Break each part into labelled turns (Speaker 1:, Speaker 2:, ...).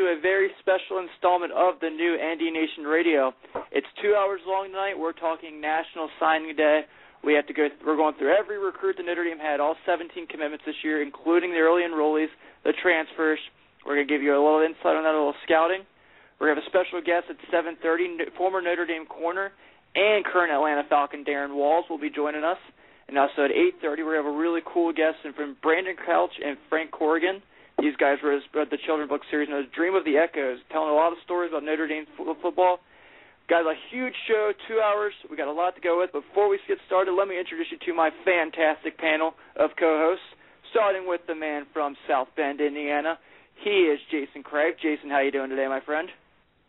Speaker 1: to a very special installment of the new ND Nation Radio. It's 2 hours long tonight. We're talking National Signing Day. We're going through every recruit that Notre Dame had, all 17 commitments this year, including the early enrollees, the transfers. We're going to give you a little insight on that, a little scouting. We're going to have a special guest at 7:30, former Notre Dame corner and current Atlanta Falcon Darrin Walls will be joining us. And also at 8:30, we're going to have a really cool guest from Brandon Couch and Frank Corrigan. These guys read the children's book series known as Dream of the Echoes, telling a lot of stories about Notre Dame football. Guys, a huge show, 2 hours. We got a lot to go with. Before we get started, let me introduce you to my fantastic panel of co-hosts, starting with the man from South Bend, Indiana. He is Jason Craig. Jason, how you doing today, my friend?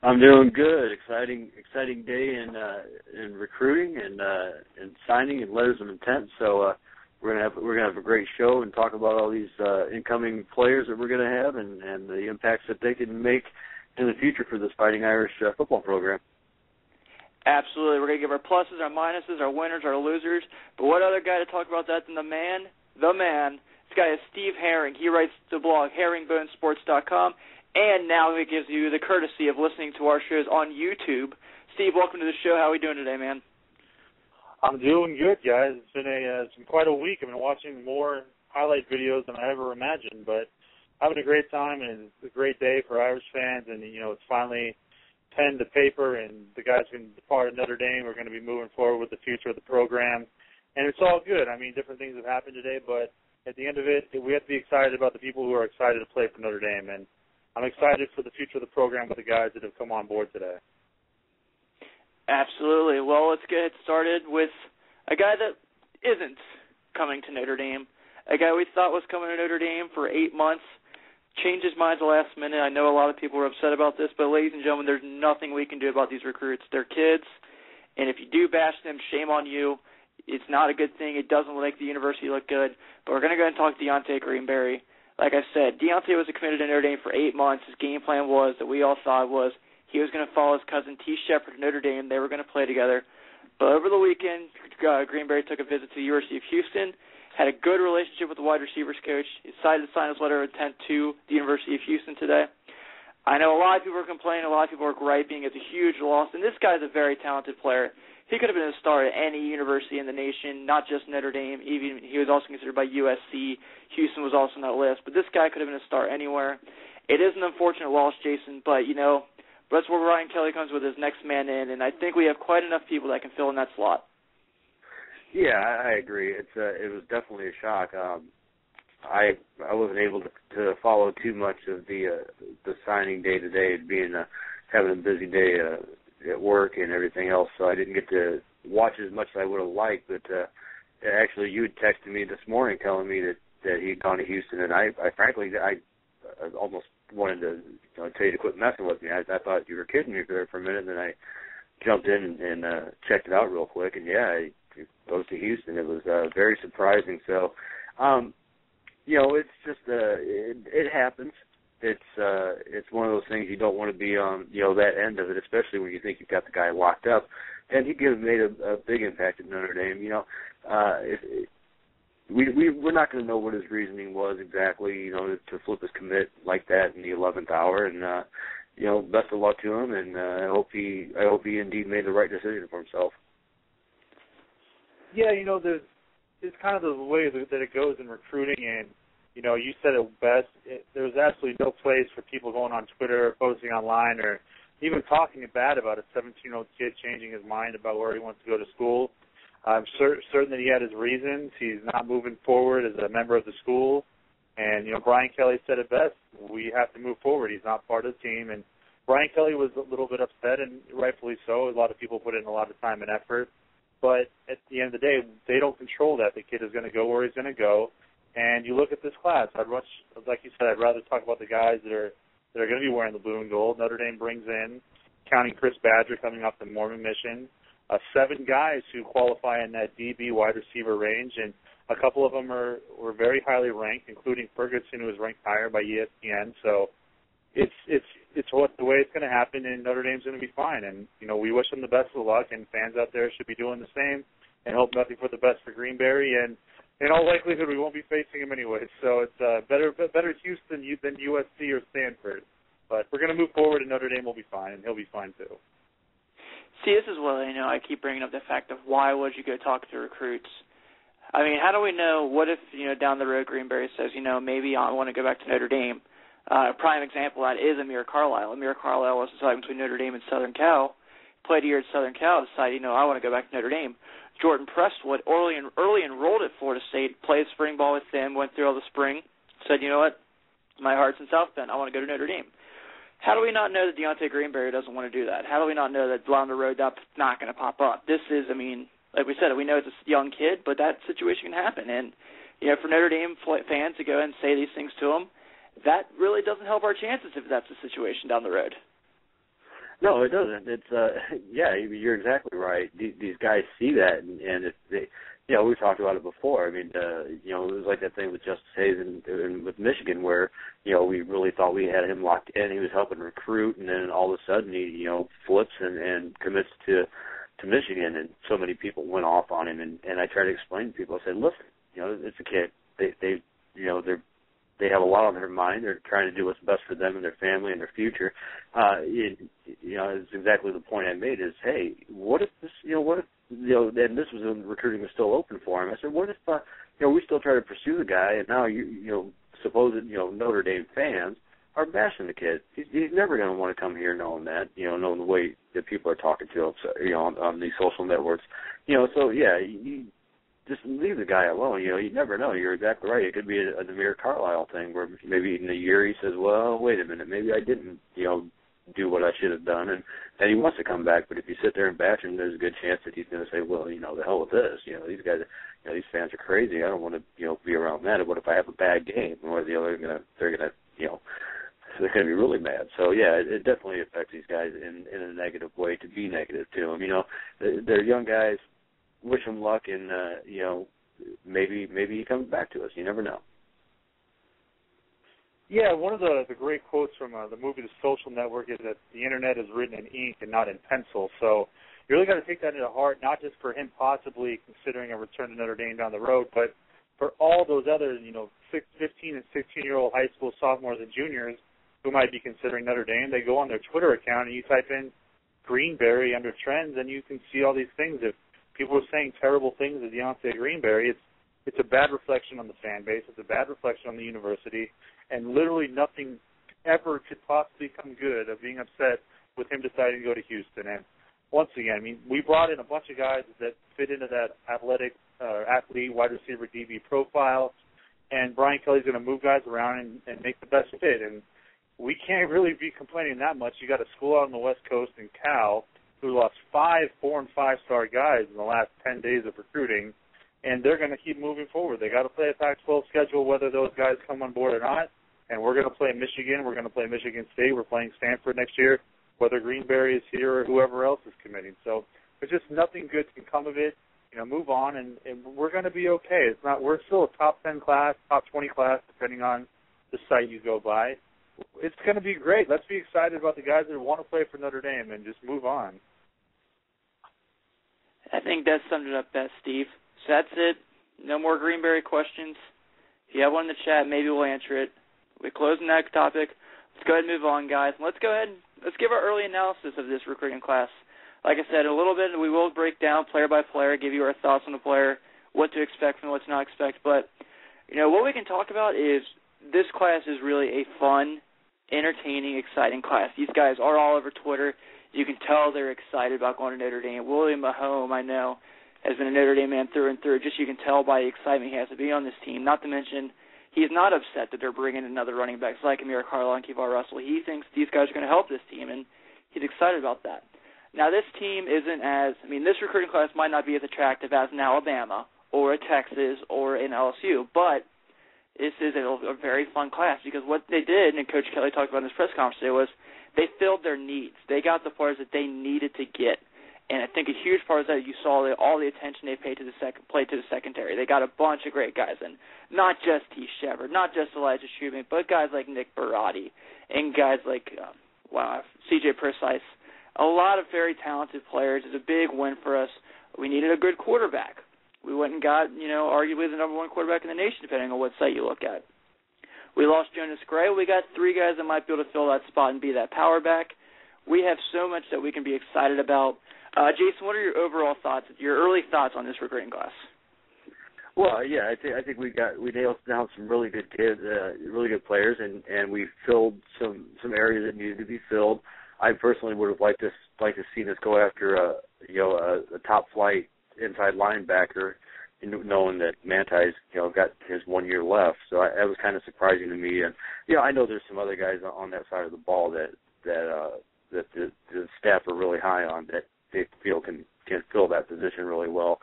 Speaker 2: I'm doing good. Exciting day in recruiting and signing and letters of intent. So we're gonna have a great show and talk about all these incoming players that we're gonna have and the impacts that they can make in the future for this Fighting Irish football program.
Speaker 1: Absolutely. We're gonna give our pluses, our minuses, our winners, our losers. But what other guy to talk about that than the man? This guy is Steve Herring. He writes the blog herringbonesports.com, and now he gives you the courtesy of listening to our shows on YouTube. Steve, welcome to the show. How are we doing today, man?
Speaker 3: I'm doing good, guys. It's been quite a week. I've been watching more highlight videos than I ever imagined, but having a great time, and it's a great day for Irish fans. And it's finally pen to paper, and the guys can depart at Notre Dame. We're going to be moving forward with the future of the program, and it's all good. I mean, different things have happened today, but at the end of it, we have to be excited about the people who are excited to play for Notre Dame, and I'm excited for the future of the program with the guys that have come on board today.
Speaker 1: Absolutely. Well, let's get started with a guy that isn't coming to Notre Dame, a guy we thought was coming to Notre Dame for 8 months, changed his mind at the last minute. I know a lot of people were upset about this, but ladies and gentlemen, there's nothing we can do about these recruits. They're kids, and if you do bash them, shame on you. It's not a good thing. It doesn't make the university look good. But we're going to go ahead and talk to Deontay Greenberry. Like I said, Deontay was committed to Notre Dame for 8 months. His game plan was, that we all thought was, he was going to follow his cousin T. Shepard to Notre Dame. They were going to play together. But over the weekend, Greenberry took a visit to the University of Houston, had a good relationship with the wide receivers coach. He decided to sign his letter of intent to the University of Houston today. I know a lot of people are complaining, a lot of people are griping. It's a huge loss, and this guy's a very talented player. He could have been a star at any university in the nation, not just Notre Dame. Even he was also considered by USC. Houston was also on that list. But this guy could have been a star anywhere. It is an unfortunate loss, Jason, but, that's where Ryan Kelly comes with his next man in, and I think we have quite enough people that can fill in that slot.
Speaker 2: Yeah, I agree. It was definitely a shock. I wasn't able to follow too much of the signing day today, being having a busy day at work and everything else, so I didn't get to watch as much as I would have liked. But actually, you had texted me this morning telling me that he'd gone to Houston, and I frankly almost wanted to tell you to quit messing with me. I thought you were kidding me there for a minute, and then I jumped in and checked it out real quick, and he goes to Houston. It was very surprising. So, it's just it happens. It's one of those things you don't want to be on that end of it, especially when you think you've got the guy locked up. And he made a big impact at Notre Dame. We're not going to know what his reasoning was exactly, to flip his commit like that in the 11th hour. And best of luck to him. And I hope he indeed made the right decision for himself.
Speaker 3: Yeah, it's kind of the way that it goes in recruiting, and you said it best. There's absolutely no place for people going on Twitter or posting online or even talking bad about a 17-year-old kid changing his mind about where he wants to go to school. I'm certain that he had his reasons. He's not moving forward as a member of the school. And, Brian Kelly said it best. We have to move forward. He's not part of the team. And Brian Kelly was a little bit upset, and rightfully so. A lot of people put in a lot of time and effort. But at the end of the day, they don't control that. The kid is going to go where he's going to go. And you look at this class. Like you said, I'd rather talk about the guys that are going to be wearing the blue and gold. Notre Dame brings in, counting Chris Badger coming off the Mormon mission, 7 guys who qualify in that DB wide receiver range, and a couple of them were very highly ranked, including Ferguson, who was ranked higher by ESPN. So it's the way it's going to happen, and Notre Dame's going to be fine. And we wish them the best of luck, and fans out there should be doing the same, and hope nothing but the best for Greenberry. And in all likelihood, we won't be facing him anyway. So it's better Houston than USC or Stanford. But we're going to move forward, and Notre Dame will be fine, and he'll be fine too.
Speaker 1: See, this is what I keep bringing up the fact of why would you go talk to recruits? I mean, how do we know? What if down the road Greenberry says maybe I want to go back to Notre Dame? A prime example of that is Amir Carlisle. Amir Carlisle was deciding between Notre Dame and Southern Cal. Played a year at Southern Cal, decided I want to go back to Notre Dame. Jordan Prestwood early enrolled at Florida State, played spring ball with them, went through all the spring, said, you know what, my heart's in South Bend, I want to go to Notre Dame. How do we not know that Deontay Greenberry doesn't want to do that? How do we not know that down the road that's not going to pop up? This is, like we said, we know it's a young kid, but that situation can happen. And, for Notre Dame fans to go and say these things to him, that really doesn't help our chances if that's the situation down the road.
Speaker 2: No, it doesn't. It's you're exactly right. These guys see that, and if they, we talked about it before. It was like that thing with Justice Hayes and with Michigan, where we really thought we had him locked in. He was helping recruit, and then all of a sudden he flips and commits to Michigan, and so many people went off on him. And I tried to explain to people. I said, listen, it's a kid. They have a lot on their mind. They're trying to do what's best for them and their family and their future. It's exactly the point I made is, hey, what if this, and this was when recruiting was still open for him. I said, what if, we still try to pursue the guy, and now supposed Notre Dame fans are bashing the kid. He's never going to want to come here knowing that, knowing the way that people are talking to him, on these social networks. You just leave the guy alone. You never know. You're exactly right. It could be an Amir Carlisle thing where maybe in a year he says, well, wait a minute, maybe I didn't, do what I should have done, and he wants to come back. But if you sit there and bash him, there's a good chance that he's going to say, well, the hell with this. These guys, these fans are crazy. I don't want to, be around that. What if I have a bad game? Or they're going to be really mad. So yeah, it definitely affects these guys in a negative way, to be negative to them. They're young guys. Wish him luck, and maybe he comes back to us. You never know.
Speaker 3: Yeah, one of the great quotes from the movie The Social Network is that the internet is written in ink and not in pencil. So you really got to take that into heart, not just for him possibly considering a return to Notre Dame down the road, but for all those other 15 and 16-year-old high school sophomores and juniors who might be considering Notre Dame. They go on their Twitter account and you type in Greenberry under trends, and you can see all these things. If people are saying terrible things of Deontay Greenberry, it's a bad reflection on the fan base. It's a bad reflection on the university, and literally nothing ever could possibly come good of being upset with him deciding to go to Houston. And once again, we brought in a bunch of guys that fit into that athlete, wide receiver, DB profile, and Brian Kelly's going to move guys around and make the best fit. And we can't really be complaining that much. You got a school out on the West Coast in Cal who lost 5 4- and 5-star guys in the last 10 days of recruiting, and they're going to keep moving forward. They got to play a Pac-12 schedule whether those guys come on board or not, and we're going to play Michigan. We're going to play Michigan State. We're playing Stanford next year, whether Greenberry is here or whoever else is committing. So there's just nothing good can come of it. Move on, and we're going to be okay. We're still a top 10 class, top 20 class, depending on the site you go by. It's going to be great. Let's be excited about the guys that want to play for Notre Dame and just move on.
Speaker 1: I think that summed it up best, Steve. So that's it. No more Greenberry questions. If you have one in the chat, maybe we'll answer it. We close the next topic. Let's go ahead and move on, guys. Let's go ahead and let's give our early analysis of this recruiting class. Like I said, a little bit, we will break down player by player, give you our thoughts on the player, what to expect and what to not expect. But, what we can talk about is this class is really a fun, entertaining, exciting class. These guys are all over Twitter. You can tell they're excited about going to Notre Dame. William Mahone, I know, has been a Notre Dame man through and through. Just you can tell by the excitement he has to be on this team. Not to mention, he's not upset that they're bringing another running backs like Amir Carlisle and Kevon Russell. He thinks these guys are going to help this team, and he's excited about that. Now, this team isn't this recruiting class might not be as attractive as an Alabama or a Texas or an LSU, but this is a very fun class because what they did, and Coach Kelly talked about in his press conference today, was they filled their needs. They got the players that they needed to get. And I think a huge part of that, you saw all the attention they paid to the secondary. They got a bunch of great guys in, not just T. Shepard, not just Elijah Shumate, but guys like Nick Baratti and guys like C.J. Precise. A lot of very talented players. It's a big win for us. We needed a good quarterback. We went and got, arguably the number one quarterback in the nation, depending on what site you look at. We lost Jonas Gray. We got 3 guys that might be able to fill that spot and be that power back. We have so much that we can be excited about. Jason, what are your overall thoughts, your early thoughts on this recruiting class?
Speaker 2: Well, yeah, I think we nailed down some really good kids, really good players, and we filled some areas that needed to be filled. I personally would have liked to see us go after a top flight inside linebacker, knowing that Manti's got his 1 year left. So that was kind of surprising to me. And I know there's some other guys on that side of the ball that the staff are really high on, that they feel can fill that position really well.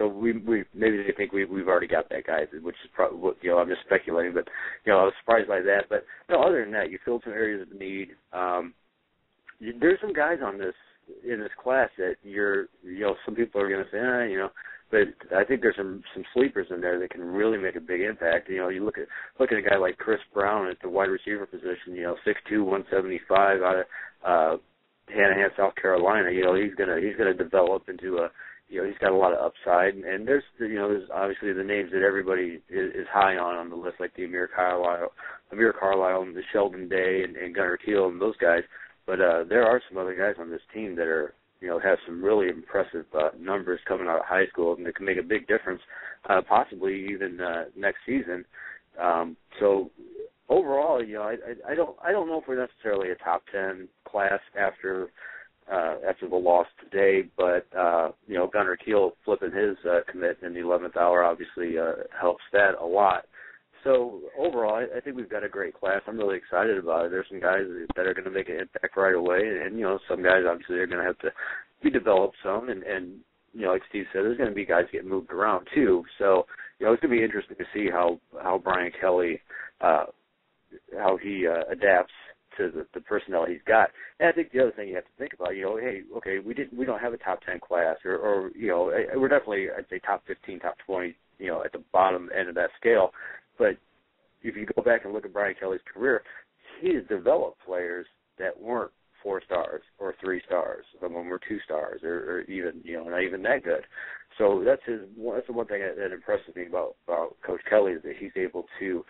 Speaker 2: We maybe they think we've already got that guy, which is probably what I'm just speculating, but I was surprised by that. But other than that, you filled some areas of need. There's some guys in this class that some people are going to say, but I think there's some sleepers in there that can really make a big impact. You look at a guy like Chris Brown at the wide receiver position, 6'2", 175 out of Hanahan, South Carolina. He's gonna develop into a he's got a lot of upside, and there's obviously the names that everybody is high on the list, like the Amir Carlisle, and the Sheldon Day, and Gunner Kiel, and those guys. But there are some other guys on this team that are have some really impressive numbers coming out of high school, and that can make a big difference, possibly even next season. So overall, I don't know if we're necessarily a top 10 class after the loss today, but Gunner Kiel flipping his commit in the 11th hour obviously helps that a lot. So overall, I think we've got a great class. I'm really excited about it. There's some guys that are going to make an impact right away, and some guys obviously are going to have to be developed some, and like Steve said, there's going to be guys getting moved around too. So it's going to be interesting to see how Brian Kelly how he adapts to the personnel he's got. And I think the other thing you have to think about, we don't have a top 10 class, or we're definitely, I'd say, top 15, top 20, at the bottom end of that scale. But if you go back and look at Brian Kelly's career, he has developed players that weren't 4 stars or 3 stars. Some of them were 2 stars, or even not even that good. So that's the one thing that impresses me about Coach Kelly, is that he's able to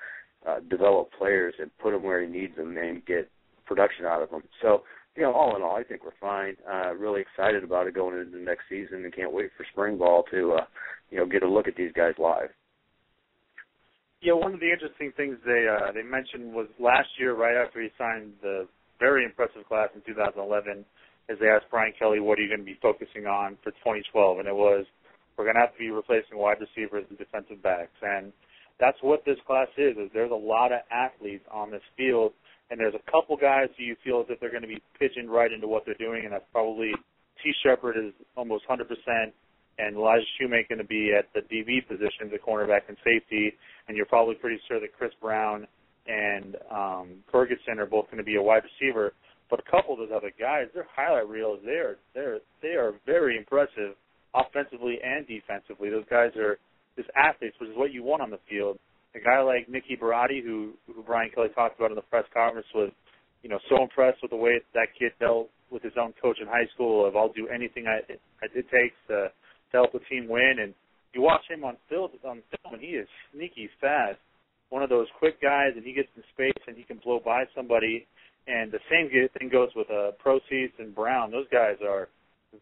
Speaker 2: develop players and put them where he needs them and get production out of them. So, all in all, I think we're fine. Really excited about it going into the next season, and can't wait for spring ball to, get a look at these guys live.
Speaker 3: Yeah, one of the interesting things they mentioned was last year, right after he signed the very impressive class in 2011, as they asked Brian Kelly, what are you going to be focusing on for 2012? And it was, we're going to have to be replacing wide receivers and defensive backs. And that's what this class is there's a lot of athletes on this field, and there's a couple guys who you feel as if they're going to be pitching right into what they're doing, and that's probably T. Shepard is almost 100%, and Elijah Shumate going to be at the DB position, the cornerback and safety, and you're probably pretty sure that Chris Brown and Ferguson are both going to be a wide receiver. But a couple of those other guys, their highlight reels, they are very impressive offensively and defensively. Those guys are just athletes, which is what you want on the field. A guy like Nicky Baratti, who Brian Kelly talked about in the press conference, was so impressed with the way that kid dealt with his own coach in high school of, I'll do anything it takes to help the team win. And you watch him on film, and he is sneaky fast. One of those quick guys, and he gets in space and he can blow by somebody. And the same thing goes with Proceeds and Brown. Those guys are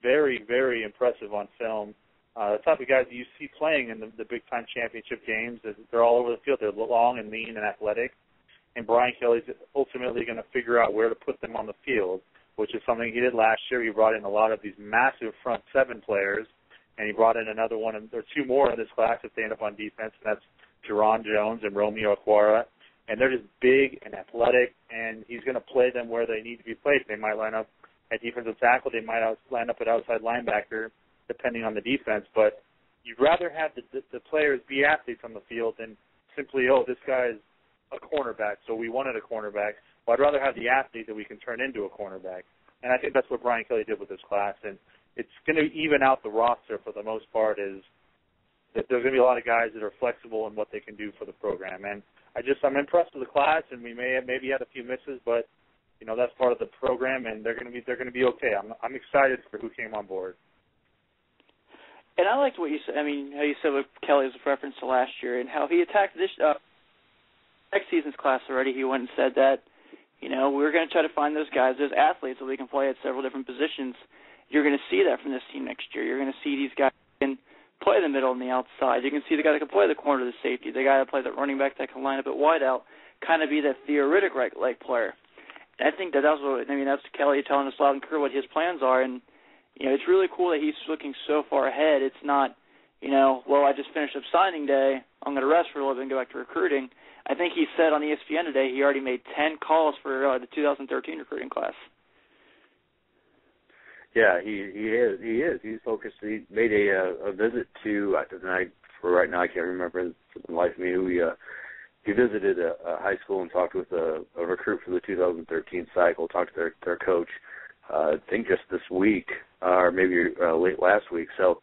Speaker 3: very, very impressive on film. The type of guys that you see playing in the big-time championship games, they're all over the field. They're long and lean and athletic. And Brian Kelly's ultimately going to figure out where to put them on the field, which is something he did last year. He brought in a lot of these massive front 7 players, and he brought in another one, and there are 2 more in this class if they end up on defense, and that's Jerron Jones and Romeo Aquara. And they're just big and athletic, and he's going to play them where they need to be played. They might line up at defensive tackle. They might line up at outside linebacker, depending on the defense. But you'd rather have the players be athletes on the field than simply, this guy's a cornerback, so we wanted a cornerback. Well, I'd rather have the athlete that we can turn into a cornerback. And I think that's what Brian Kelly did with this class. And it's going to even out the roster for the most part, is that there's going to be a lot of guys that are flexible in what they can do for the program. And I'm impressed with the class, and we maybe had a few misses, but that's part of the program, and they're going to be okay. I'm excited for who came on board. And
Speaker 1: I liked what you said. I mean, how you said with Kelly as a reference to last year, and how he attacked next season's class already, he went and said that, we're going to try to find those guys, those athletes, so we can play at several different positions. You're going to see that from this team next year. You're going to see these guys can play the middle and the outside. You can see the guy that can play the corner, the safety, the guy that plays that running back that can line up at wideout, kind of be that theoretic right leg player. And I think that's Kelly telling us loud and clear what his plans are, and it's really cool that he's looking so far ahead. It's not, I just finished up signing day, I'm going to rest for a little bit and go back to recruiting. I think he said on ESPN today he already made 10 calls for the 2013 recruiting class.
Speaker 2: Yeah, he is. He's focused. He made a visit to, for right now I can't remember for the life of me who he visited a high school and talked with a recruit for the 2013 cycle, talked to their coach, I think just this week, or maybe late last week. So,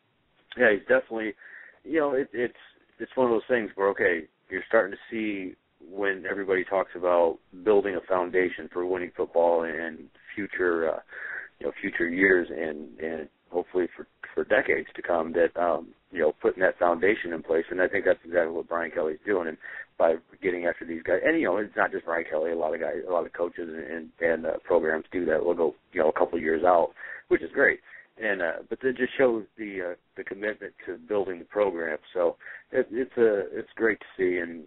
Speaker 2: yeah, he's definitely, it's one of those things where, okay, you're starting to see when everybody talks about building a foundation for winning football and future years and hopefully for decades to come, that putting that foundation in place. And I think that's exactly what Brian Kelly's doing, and by getting after these guys. And it's not just Brian Kelly. A lot of coaches and programs do that. We'll go a couple of years out, which is great. And but it just shows the commitment to building the program. So it's great to see, and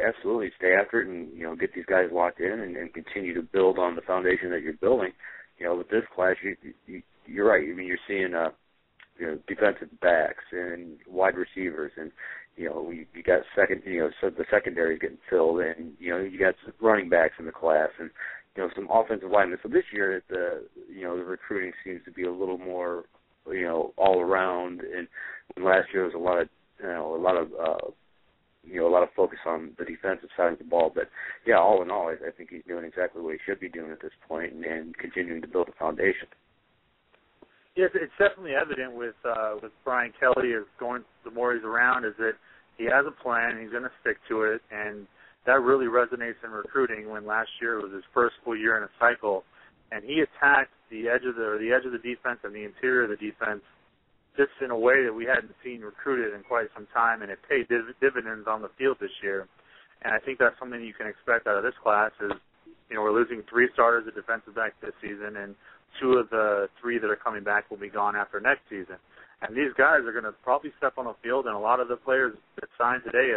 Speaker 2: absolutely stay after it, and get these guys locked in and continue to build on the foundation that you're building. With this class, you're right. I mean, you're seeing defensive backs and wide receivers, and you got so the secondary is getting filled, and you got some running backs in the class, and some offensive linemen. So this year, the recruiting seems to be a little more, all around. And last year was a lot of focus on the defensive side of the ball. But yeah, all in all, I think he's doing exactly what he should be doing at this point, and continuing to build a foundation.
Speaker 3: Yes, it's definitely evident with Brian Kelly. The more he's around, is that he has a plan and he's going to stick to it, and that really resonates in recruiting. When last year was his first full year in a cycle, and he attacked the edge of the defense and the interior of the defense just in a way that we hadn't seen recruited in quite some time, and it paid dividends on the field this year. And I think that's something you can expect out of this class is, we're losing 3 starters at defensive back this season, and 2 of the 3 that are coming back will be gone after next season. And these guys are going to probably step on the field, and a lot of the players that signed today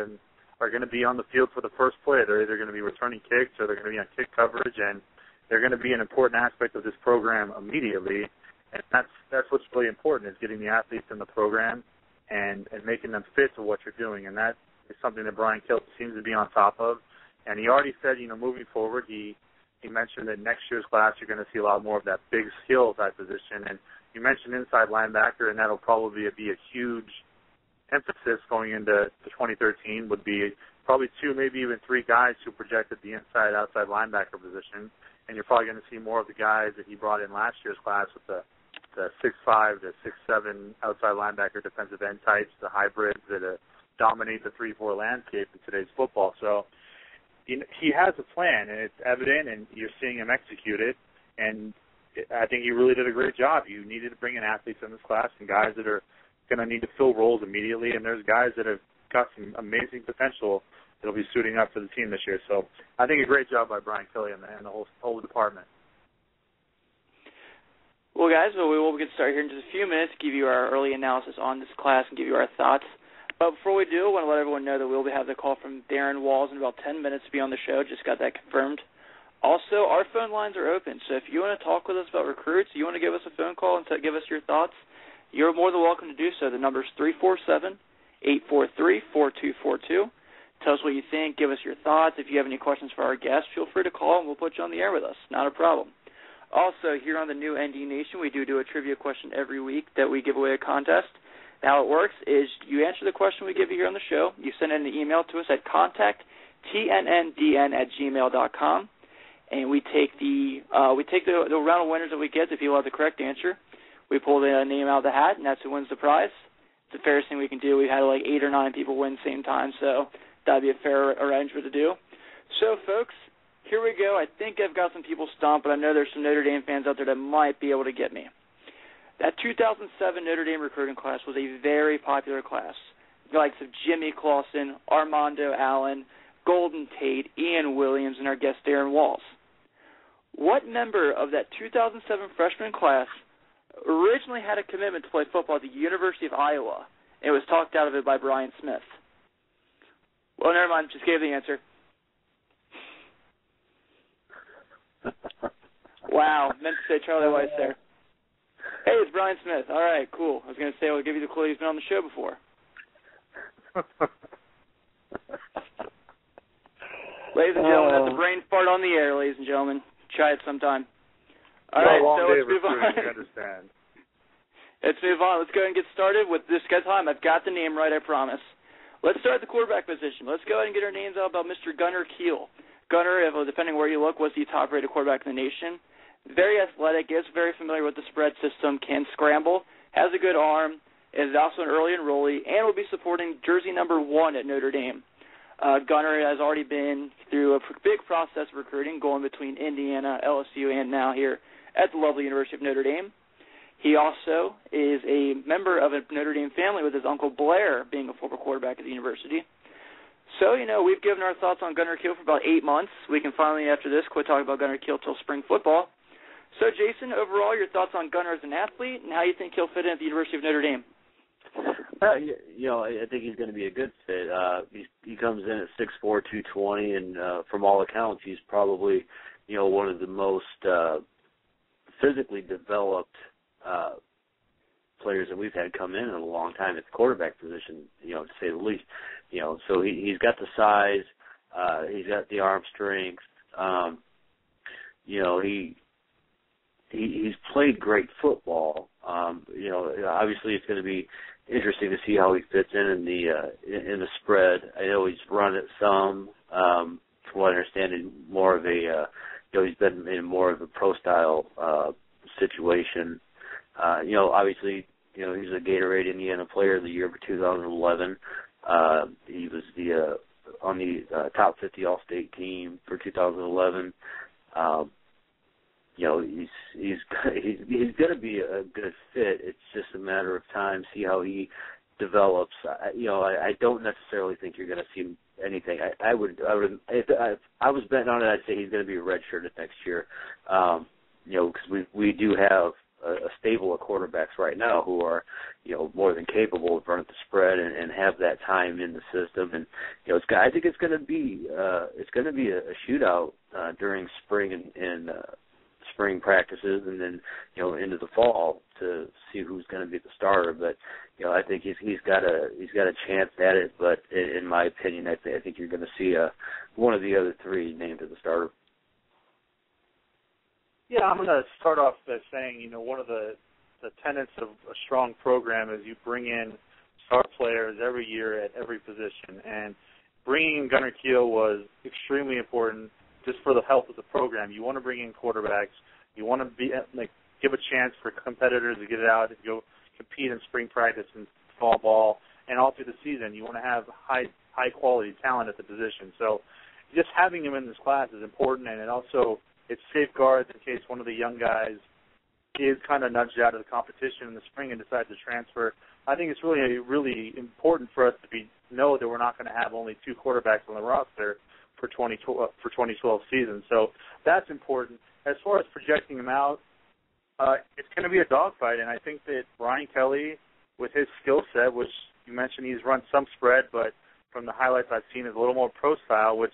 Speaker 3: are going to be on the field for the first play. They're either going to be returning kicks or they're going to be on kick coverage, and they're going to be an important aspect of this program immediately. And that's what's really important, is getting the athletes in the program and making them fit to what you're doing. And that is something that Brian Kelly seems to be on top of. And he already said, moving forward, he mentioned that next year's class you're going to see a lot more of that big skill type position. And you mentioned inside linebacker, and that'll probably be a huge emphasis going into 2013, would be probably 2, maybe even 3 guys who projected the inside-outside linebacker position. And you're probably going to see more of the guys that he brought in last year's class with the 6'5", the 6'7" outside linebacker defensive end types, the hybrids that dominate the 3-4 landscape in today's football. So he has a plan, and it's evident, and you're seeing him execute it. And I think he really did a great job. You needed to bring in athletes in this class and guys that are going to need to fill roles immediately, and there's guys that have got some amazing potential that will be suiting up for the team this year. So I think a great job by Brian Kelly and the whole department.
Speaker 1: Well, guys, we will get started here in just a few minutes, give you our early analysis on this class and give you our thoughts. But before we do, I want to let everyone know that we'll have the call from Darrin Walls in about 10 minutes to be on the show. Just got that confirmed. Also, our phone lines are open, so if you want to talk with us about recruits, you want to give us a phone call and give us your thoughts, you're more than welcome to do so. The number is 347-843-4242. Tell us what you think. Give us your thoughts. If you have any questions for our guests, feel free to call, and we'll put you on the air with us. Not a problem. Also, here on the new ND Nation, we do a trivia question every week that we give away a contest. How it works is you answer the question we give you here on the show. You send in an email to us at contacttnndn@gmail.com, and we take the round of winners that we get. If you have the correct answer, we pull the name out of the hat, and that's who wins the prize. It's the fairest thing we can do. We had 8 or 9 people win the same time, so that would be a fair arrangement to do. So, folks, here we go. I think I've got some people stumped, but I know there's some Notre Dame fans out there that might be able to get me. That 2007 Notre Dame recruiting class was a very popular class. the likes of Jimmy Clausen, Armando Allen, Golden Tate, Ian Williams, and our guest Darrin Walls. What member of that 2007 freshman class originally had a commitment to play football at the University of Iowa and was talked out of it by Brian Smith? Well, never mind. Just gave the answer. Wow. Meant to say Charlie Weiss there. Hey, it's Brian Smith. All right, cool. I was going to say I'll give you the clue. He's been on the show before. Ladies and gentlemen, that's a brain fart on the air, ladies and gentlemen. Try it sometime. All right, so let's move on.
Speaker 3: I understand.
Speaker 1: Let's move on. Let's go ahead and get started with this guy's time. I've got the name right, I promise. Let's start at the quarterback position. Let's go ahead and get our names out about Mr. Gunner Kiel. Gunner, depending where you look, was the top-rated quarterback in the nation. Very athletic, is very familiar with the spread system, can scramble, has a good arm, is also an early enrollee, and will be supporting jersey number 1 at Notre Dame. Gunner has already been through a big process of recruiting, going between Indiana, LSU, and now here at the lovely University of Notre Dame. He also is a member of a Notre Dame family with his Uncle Blair being a former quarterback at the university. So, we've given our thoughts on Gunner Kiel for about 8 months. We can finally, after this, quit talking about Gunner Kiel till spring football. So, Jason, overall, your thoughts on Gunner as an athlete and how you think he'll fit in at the University of Notre Dame?
Speaker 2: I think he's going to be a good fit. He comes in at 6'4", 220, and from all accounts, he's probably, one of the most physically developed players that we've had come in a long time at the quarterback position, to say the least. So he's got the size, he's got the arm strength. He's played great football. Obviously it's going to be interesting to see how he fits in the spread. I know he's run it some. From what I understand, more of a he's been in more of a pro style situation. Obviously, he's a Gatorade Indiana Player of the Year for 2011. He was on the top 50 All-State team for 2011. He's going to be a good fit. It's just a matter of time, see how he develops. I don't necessarily think you're going to see anything. I would if I was betting on it, I'd say he's going to be redshirted next year. Because we do have a stable of quarterbacks right now who are, more than capable of running the spread and have that time in the system. And I think it's going to be a shootout during spring and spring practices, and then into the fall to see who's going to be the starter. But I think he's got a chance at it. But in my opinion, I think you're going to see one of the other three named as the starter.
Speaker 3: Yeah, I'm going to start off by saying, one of the tenets of a strong program is you bring in star players every year at every position. And bringing in Gunner Kiel was extremely important just for the health of the program. You want to bring in quarterbacks. You want to give a chance for competitors to get it out and go compete in spring practice and fall ball. And all through the season, you want to have high-quality talent at the position. So just having him in this class is important, and it safeguards in case one of the young guys is kind of nudged out of the competition in the spring and decides to transfer. I think it's really, really important for us to know that we're not going to have only 2 quarterbacks on the roster for 2012 season. So that's important. As far as projecting him out, it's going to be a dogfight, and I think that Brian Kelly, with his skill set, which you mentioned he's run some spread, but from the highlights I've seen is a little more pro style, which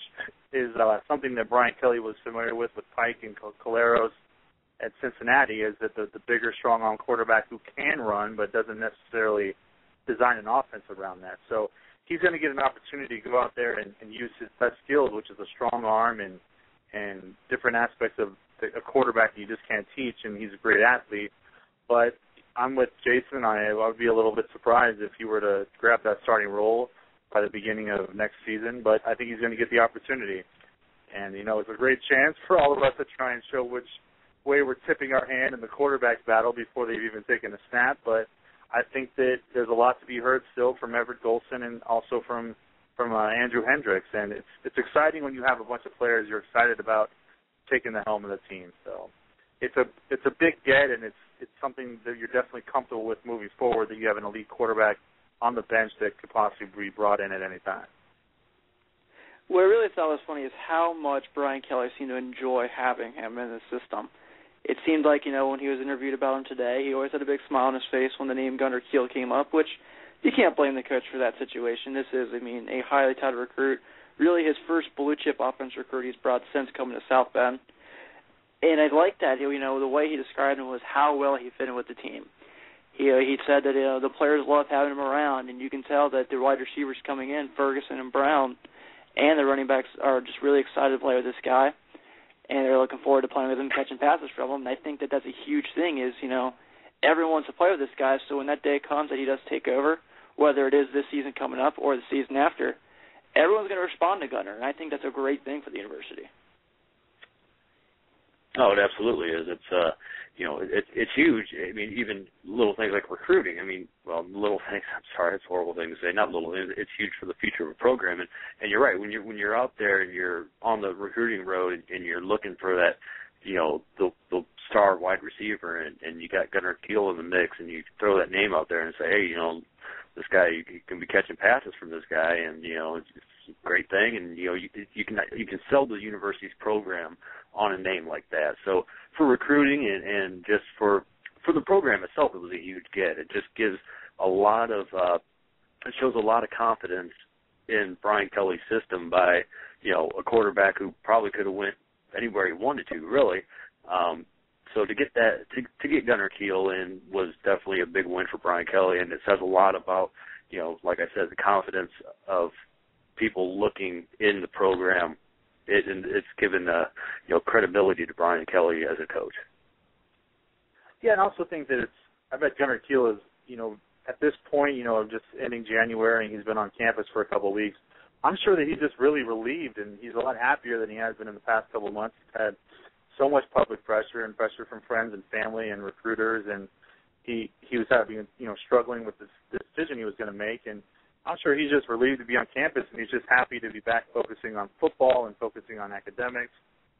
Speaker 3: is something that Brian Kelly was familiar with Pike and Caleros at Cincinnati, is that the bigger, strong-arm quarterback who can run but doesn't necessarily design an offense around that. So he's going to get an opportunity to go out there and use his best skills, which is a strong arm and different aspects of a quarterback that you just can't teach, and he's a great athlete. But I'm with Jason. I would be a little bit surprised if he were to grab that starting role by the beginning of next season, but I think he's going to get the opportunity. And, it's a great chance for all of us to try and show which way we're tipping our hand in the quarterback battle before they've even taken a snap. But I think that there's a lot to be heard still from Everett Golson and also from Andrew Hendricks. And it's exciting when you have a bunch of players you're excited about taking the helm of the team. So it's a big get, and it's something that you're definitely comfortable with moving forward, that you have an elite quarterback on the bench that could possibly be brought in at any time.
Speaker 1: What I really thought was funny is how much Brian Kelly seemed to enjoy having him in the system. It seemed like, when he was interviewed about him today, he always had a big smile on his face when the name Gunner Kiel came up, which you can't blame the coach for that situation. This is, a highly touted recruit, really his first blue-chip offense recruit he's brought since coming to South Bend. And I like that, the way he described him was how well he fit in with the team. He said that the players love having him around, and you can tell that the wide receivers coming in, Ferguson and Brown, and the running backs are just really excited to play with this guy, and they're looking forward to playing with him, catching passes from him. And I think that that's a huge thing is, everyone wants to play with this guy, so when that day comes that he does take over, whether it is this season coming up or the season after, everyone's going to respond to Gunner, and I think that's a great thing for the university.
Speaker 2: Oh, it absolutely is. It's it's huge. Even little things like recruiting. Little things. I'm sorry, it's a horrible thing to say. Not little things. It's huge for the future of a program. And you're right. When you're out there and you're on the recruiting road and you're looking for that, the star wide receiver, and you got Gunner Kiel in the mix, and you throw that name out there and say, hey, this guy, you can be catching passes from this guy, and it's a great thing, and you can sell the university's program on a name like that. So for recruiting and just for the program itself, it was a huge get. It just gives a lot of it shows a lot of confidence in Brian Kelly's system by a quarterback who probably could have went anywhere he wanted to, really. So to get that to get Gunner Kiel in was definitely a big win for Brian Kelly, and it says a lot about like I said, the confidence of people looking in the program. It's given credibility to Brian Kelly as a coach.
Speaker 3: Yeah, and I also think that I bet Gunner Kiel is at this point just ending January, and he's been on campus for a couple of weeks. I'm sure that he's just really relieved, and he's a lot happier than he has been in the past couple of months. He's had so much public pressure and pressure from friends and family and recruiters, and he was having struggling with this decision he was going to make, and I'm sure he's just relieved to be on campus, and he's just happy to be back focusing on football and focusing on academics.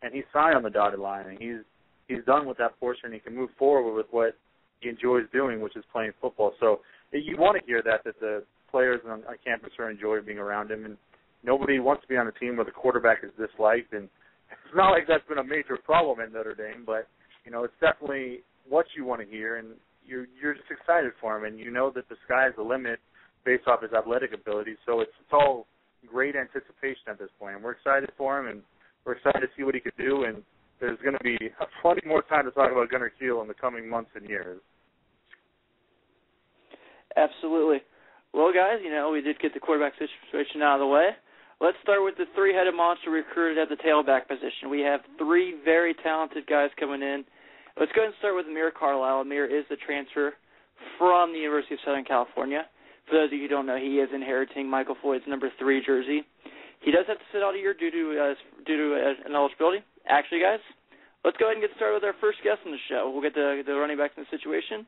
Speaker 3: And he's signed on the dotted line, and he's done with that portion. He can move forward with what he enjoys doing, which is playing football. So you want to hear that the players on campus are enjoying being around him, and nobody wants to be on a team where the quarterback is disliked. And it's not like that's been a major problem at Notre Dame, but it's definitely what you want to hear, and you're just excited for him, and you know that the sky's the limit based off his athletic ability. So it's all great anticipation at this point. And we're excited for him, and we're excited to see what he could do. And there's going to be plenty more time to talk about Gunner Kiel in the coming months and years.
Speaker 1: Absolutely. Well, guys, we did get the quarterback situation out of the way. Let's start with the three-headed monster recruited at the tailback position. We have three very talented guys coming in. Let's go ahead and start with Amir Carlisle. Amir is the transfer from the University of Southern California. For those of you who don't know, he is inheriting Michael Floyd's number 3 jersey. He does have to sit out a year due to an eligibility. Actually, guys, let's go ahead and get started with our first guest on the show. We'll get the running backs in the situation.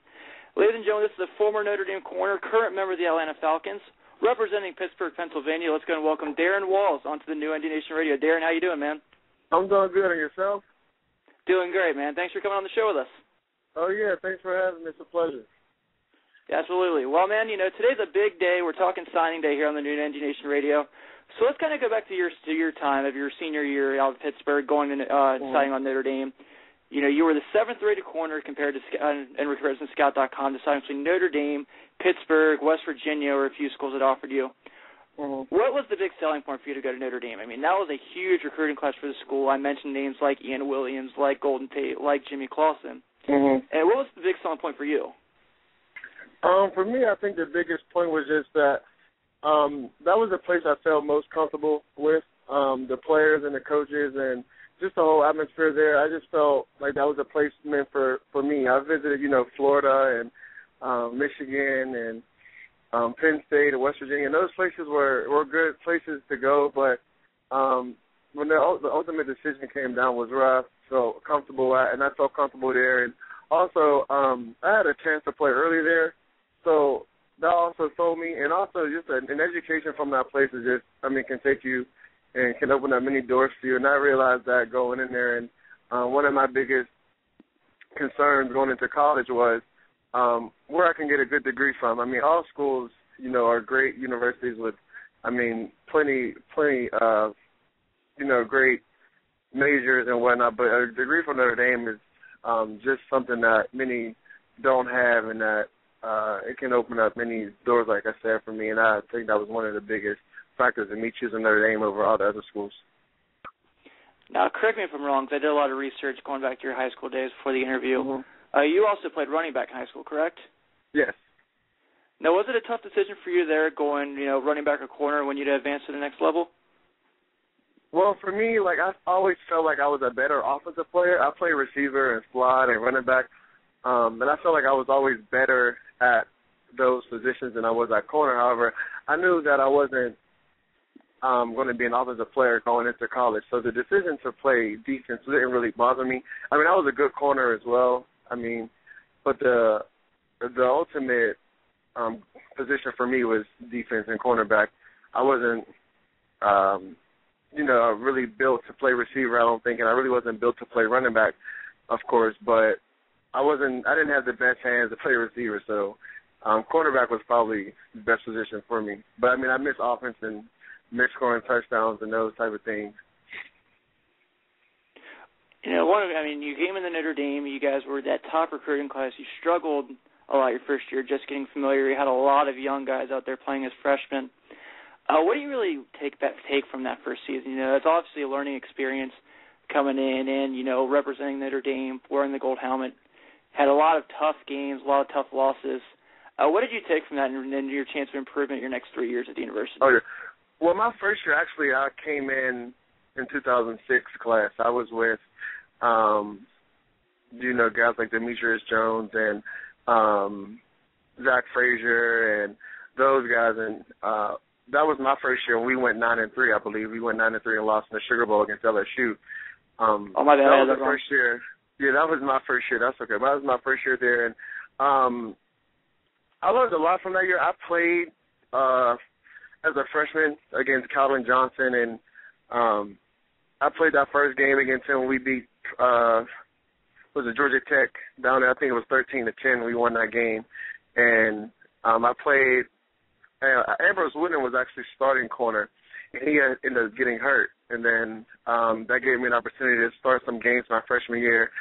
Speaker 1: Ladies and gentlemen, this is a former Notre Dame corner, current member of the Atlanta Falcons, representing Pittsburgh, Pennsylvania. Let's go and welcome Darrin Walls onto the new ND Nation Radio. Darrin, how you doing, man?
Speaker 4: I'm doing good. And yourself?
Speaker 1: Doing great, man. Thanks for coming on the show with us.
Speaker 4: Oh, yeah. Thanks for having me. It's a pleasure.
Speaker 1: Absolutely. Well, man, today's a big day. We're talking signing day here on the new ND Nation Radio. So let's kind of go back to your time of your senior year out of Pittsburgh, going to signing on Notre Dame. You were the 7th-rated corner compared to in comparison to Scout.com, deciding between Notre Dame, Pittsburgh, West Virginia, or a few schools that offered you.
Speaker 4: Mm-hmm.
Speaker 1: What was the big selling point for you to go to Notre Dame? That was a huge recruiting class for the school. I mentioned names like Ian Williams, like Golden Tate, like Jimmy Clausen.
Speaker 4: Mm-hmm.
Speaker 1: And what was the big selling point for you?
Speaker 4: For me, I think the biggest point was just that that was the place I felt most comfortable with, the players and the coaches and just the whole atmosphere there. I just felt like that was a place meant for me. I visited, Florida and Michigan and Penn State and West Virginia, and those places were good places to go, but when the ultimate decision came down was where I felt comfortable at, and I felt comfortable there. And also, I had a chance to play early there, so that also sold me. And also just an education from that place is just, can take you and can open up many doors for you. And I realized that going in there. And one of my biggest concerns going into college was where I can get a good degree from. All schools, are great universities with, plenty of, great majors and whatnot. But a degree from Notre Dame is just something that many don't have, and that it can open up many doors, like I said, for me. And I think that was one of the biggest factors in me choosing Notre Dame over all the other schools.
Speaker 1: Now, correct me if I'm wrong, because I did a lot of research going back to your high school days before the interview.
Speaker 4: Mm-hmm.
Speaker 1: You also played running back in high school, correct?
Speaker 4: Yes.
Speaker 1: Now, was it a tough decision for you there, going, running back or corner when you'd advance to the next level?
Speaker 4: Well, for me, I always felt like I was a better offensive player. I played receiver and slot and running back, and I felt like I was always better at those positions than I was at corner. However, I knew that I wasn't going to be an offensive player going into college, so the decision to play defense didn't really bother me. I was a good corner as well. But the ultimate position for me was defense and cornerback. I wasn't, really built to play receiver, I don't think, and I really wasn't built to play running back, of course, but I didn't have the best hands to play receiver, so cornerback was probably the best position for me. But, I miss offense and miss scoring touchdowns and those type of things.
Speaker 1: You came in the Notre Dame. You guys were that top recruiting class. You struggled a lot your first year just getting familiar. You had a lot of young guys out there playing as freshmen. What do you really take from that first season? It's obviously a learning experience coming in and, representing Notre Dame, wearing the gold helmet. Had a lot of tough games, a lot of tough losses. What did you take from that and then your chance of improvement your next 3 years at the university?
Speaker 4: Oh, yeah. Well, my first year, actually, I came in 2006 class. I was with, guys like Demetrius Jones and Zach Frazier and those guys. And that was my first year. We went 9-3, I believe. We went 9-3 and lost in the Sugar Bowl against LSU.
Speaker 1: Oh, my bad.
Speaker 4: That was the first year. Yeah, that was my first year. That's okay. That was my first year there. And I learned a lot from that year. I played as a freshman against Calvin Johnson, and I played that first game against him. We beat Georgia Tech down there. I think it was 13-10. We won that game, and I played. Ambrose Wooden was actually starting corner, and he ended up getting hurt, and then that gave me an opportunity to start some games my freshman year.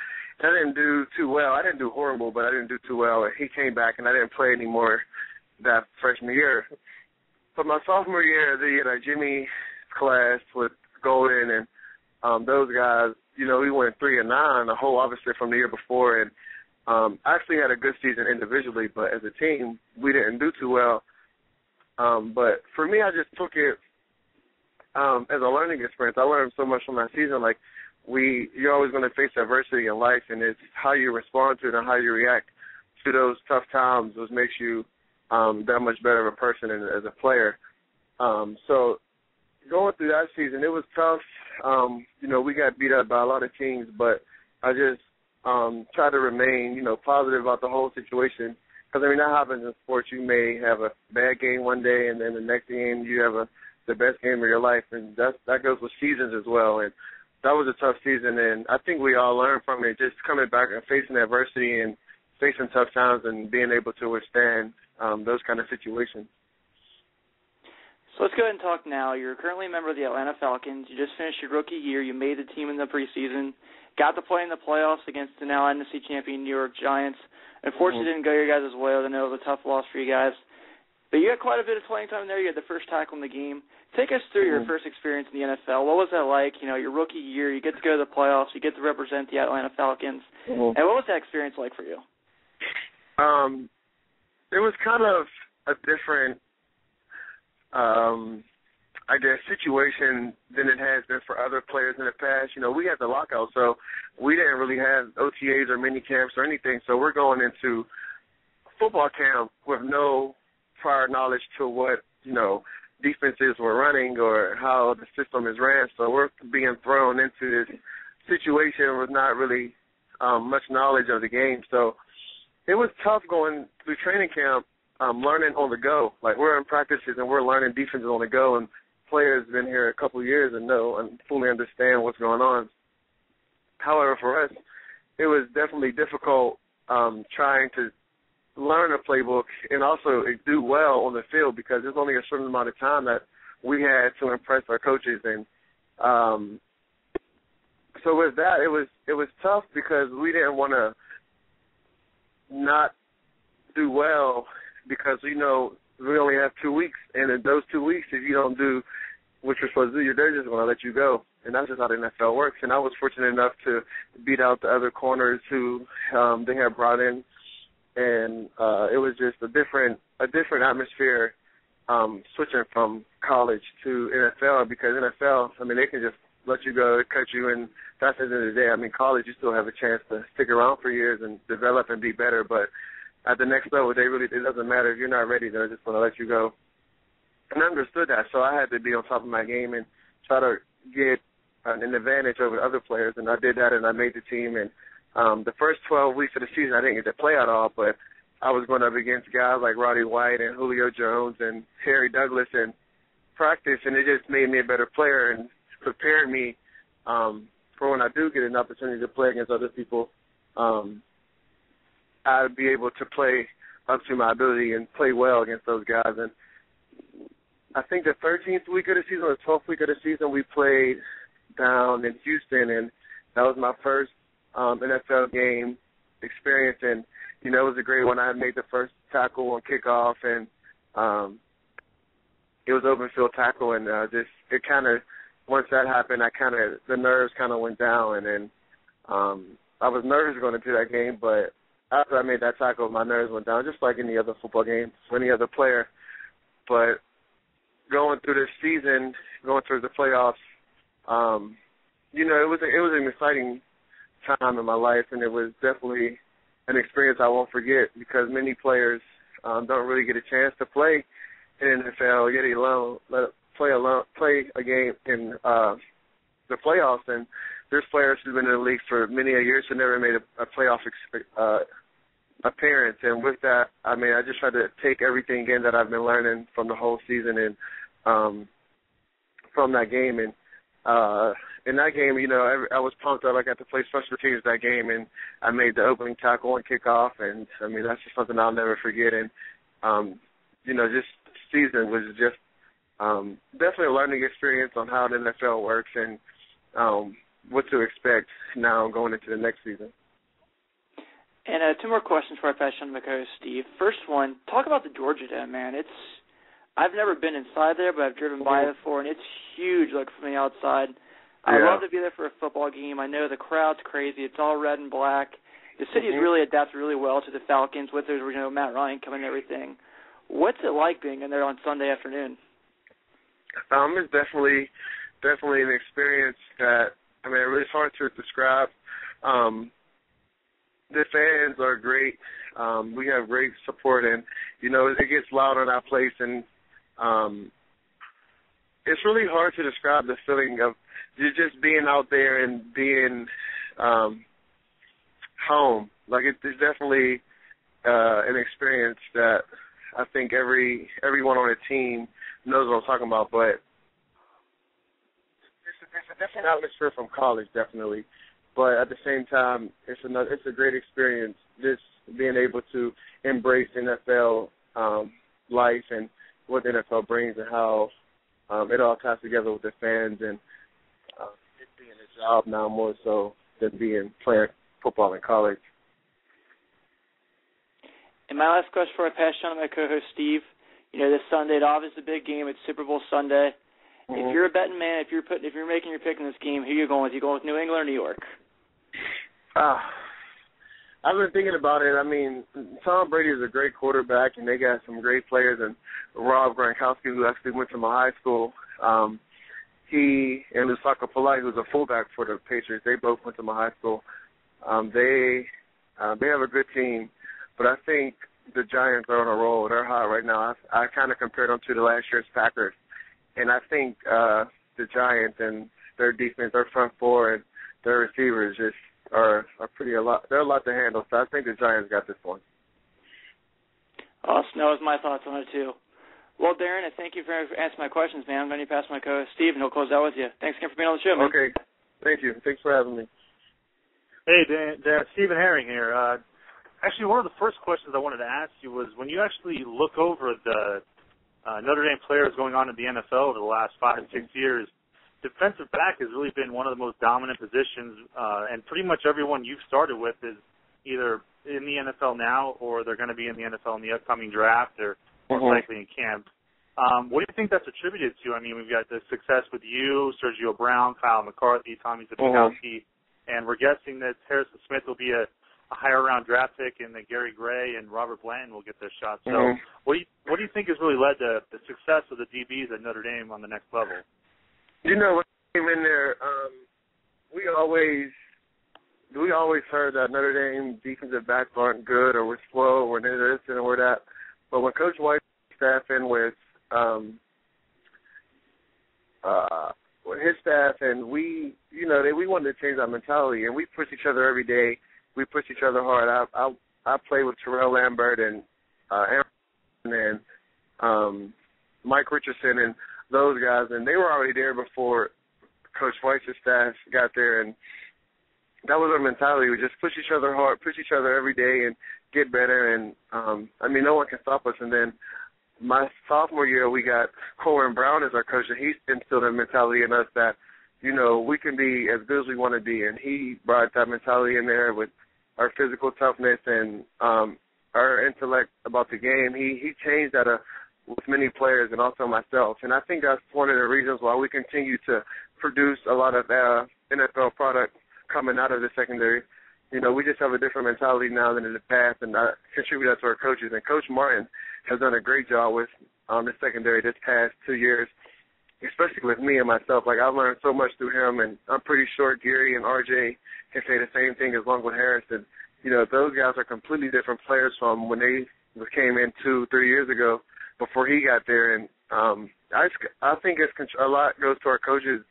Speaker 4: And I didn't do too well. I didn't do horrible, but I didn't do too well. And he came back, and I didn't play anymore that freshman year. But my sophomore year, Jimmy's class with Golden and those guys, we went 3-9, the whole opposite from the year before. And I actually had a good season individually, but as a team, we didn't do too well. But for me, I just took it as a learning experience. I learned so much from that season. You're always going to face adversity in life, and it's how you respond to it and how you react to those tough times what makes you that much better of a person and as a player. So going through that season, it was tough. We got beat up by a lot of teams, but I just tried to remain, positive about the whole situation. Because, that happens in sports. You may have a bad game one day, and then the next game you have the best game of your life, and that goes with seasons as well. And that was a tough season, and I think we all learned from it, just coming back and facing adversity and facing tough times and being able to withstand those kind of situations.
Speaker 1: So let's go ahead and talk now. You're currently a member of the Atlanta Falcons. You just finished your rookie year. You made the team in the preseason. Got to play in the playoffs against the now NFC champion New York Giants. Unfortunately, didn't go your guys' way. I know it was a tough loss for you guys. But you had quite a bit of playing time there. You had the first tackle in the game. Take us through your first experience in the NFL. What was that like? Your rookie year, you get to go to the playoffs. You get to represent the Atlanta Falcons. And what was that experience like for you?
Speaker 4: It was kind of a different, situation than it has been for other players in the past. We had the lockout, so we didn't really have OTAs or mini camps or anything. So we're going into football camp with no prior knowledge to what, defenses were running or how the system is ran. So we're being thrown into this situation with not really much knowledge of the game. So it was tough going through training camp, learning on the go. We're in practices and we're learning defenses on the go, and players been here a couple of years and know and fully understand what's going on. However, for us, it was definitely difficult trying to learn a playbook and also do well on the field because there's only a certain amount of time that we had to impress our coaches. And so with that, it was tough because we didn't want to not do well because, we only have 2 weeks. And in those 2 weeks, if you don't do what you're supposed to do, they're just going to let you go. And that's just how the NFL works. And I was fortunate enough to beat out the other corners who they had brought in. And it was just a different atmosphere switching from college to NFL because NFL, they can just let you go, cut you, and that's at the end of the day. College, you still have a chance to stick around for years and develop and be better. But at the next level, it doesn't matter. If you're not ready, they're just going to let you go. And I understood that, so I had to be on top of my game and try to get an advantage over other players, and I did that, and I made the team. And the first 12 weeks of the season, I didn't get to play at all, but I was going up against guys like Roddy White and Julio Jones and Harry Douglas in practice, and it just made me a better player and prepared me for when I do get an opportunity to play against other people, I'd be able to play up to my ability and play well against those guys. And I think the 13th week of the season or the 12th week of the season, we played down in Houston, and that was my first NFL game experience. And, it was a great one. I had made the first tackle on kickoff, and it was open field tackle. And once that happened, the nerves kind of went down. And then I was nervous going into that game, but after I made that tackle, my nerves went down, just like any other football game, any other player. But going through this season, going through the playoffs, it was an exciting time in my life, and it was definitely an experience I won't forget because many players don't really get a chance to play in the NFL, yet alone play a game in the playoffs. And there's players who've been in the league for many years who never made a playoff appearance. And with that, I just tried to take everything in that I've been learning from the whole season and from that game. And in that game, I was pumped up. I got to play special teams that game, and I made the opening tackle and kickoff. And, that's just something I'll never forget. And, just season was just definitely a learning experience on how the NFL works and what to expect now going into the next season.
Speaker 1: And 2 more questions before I pass on to my co-host, Steve. First one, talk about the Georgia Dome, man. I've never been inside there, but I've driven by it before, and it's huge, from the outside. I love to be there for a football game. I know the crowd's crazy. It's all red and black. The city has really adapted really well to the Falcons with their, Matt Ryan coming and everything. What's it like being in there on Sunday afternoon?
Speaker 4: It's definitely an experience that, it's hard to describe. The fans are great. We have great support, and, it gets loud in our place, and it's really hard to describe the feeling of just being out there and being home. It's definitely an experience that I think everyone on the team knows what I'm talking about, but it's a different atmosphere from college, definitely. But at the same time, it's a great experience just being able to embrace NFL life and what the NFL brings and how it all ties together with the fans and it being a job now more so than playing football in college.
Speaker 1: And my last question before I pass on to my co-host, Steve, this Sunday, it obviously a big game. It's Super Bowl Sunday. Mm-hmm. If you're a betting man, if you're making your pick in this game, who are you going with? You going with New England or New York?
Speaker 4: I've been thinking about it. Tom Brady is a great quarterback, and they got some great players. And Rob Gronkowski, who actually went to my high school, he and Lusaka Polite, who's a fullback for the Patriots, they both went to my high school. They have a good team, but I think the Giants are on a roll. They're hot right now. I kind of compared them to the last year's Packers, and I think the Giants and their defense, their front four, and their receivers just are they're a lot to handle. So I think the Giants got this one.
Speaker 1: Awesome. That was my thoughts on it too. Well, Darrin, I thank you for answering my questions, man. I'm going to pass my co-host Steve, and he'll close out with you. Thanks again for being on the show, man.
Speaker 4: Okay. Thank you. Thanks for having me.
Speaker 3: Hey, Dan, Stephen Herring here. Actually, one of the first questions I wanted to ask you was when you actually look over the Notre Dame players going on in the NFL over the last 5 to 6 years, defensive back has really been one of the most dominant positions, and pretty much everyone you've started with is either in the NFL now or they're going to be in the NFL in the upcoming draft or most likely in camp. What do you think that's attributed to? I mean, we've got the success with you, Sergio Brown, Kyle McCarthy, Tommy Zbikowski, and we're guessing that Harrison Smith will be a higher round draft pick and that Gary Gray and Robert Blanton will get their shots. So what do you think has really led to the success of the DBs at Notre Dame on the next level?
Speaker 4: You know, when I came in there, we always heard that Notre Dame defensive backs aren't good or we're slow or this and we're that. But when Coach White staffed in with his staff and we wanted to change our mentality and we push each other every day. We push each other hard. I played with Terrell Lambert and Aaron and Mike Richardson and those guys, and they were already there before Coach White's staff got there, and that was our mentality. We just push each other hard, push each other every day, and get better. And no one can stop us. And then my sophomore year, we got Corbin Brown as our coach, and he instilled a mentality in us that, you know, we can be as good as we want to be. And he brought that mentality in there with our physical toughness and our intellect about the game. He changed that with many players and also myself. And I think that's one of the reasons why we continue to produce a lot of NFL product coming out of the secondary. You know, we just have a different mentality now than in the past, and I contribute that to our coaches. And Coach Martin has done a great job with the secondary this past 2 years, especially with me and myself. Like, I've learned so much through him, and I'm pretty sure Gary and RJ can say the same thing as Longwood Harrison. You know, those guys are completely different players from when they came in 2-3 years ago before he got there. And I think a lot goes to our coaches,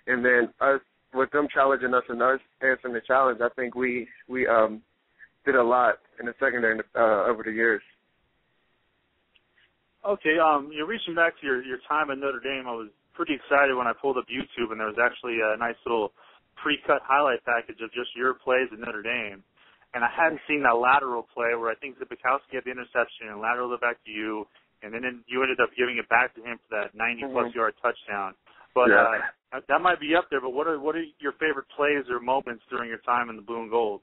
Speaker 4: and then us, with them challenging us and us answering the challenge, I think we did a lot in the secondary over the years.
Speaker 3: Okay, you're reaching back to your time at Notre Dame. I was pretty excited when I pulled up YouTube, and there was actually a nice little pre-cut highlight package of just your plays at Notre Dame. And I hadn't seen that lateral play where I think Zbikowski had the interception and lateraled it back to you, and then you ended up giving it back to him for that 90-plus yard touchdown. But that might be up there, but what are your favorite plays or moments during your time in the blue and gold?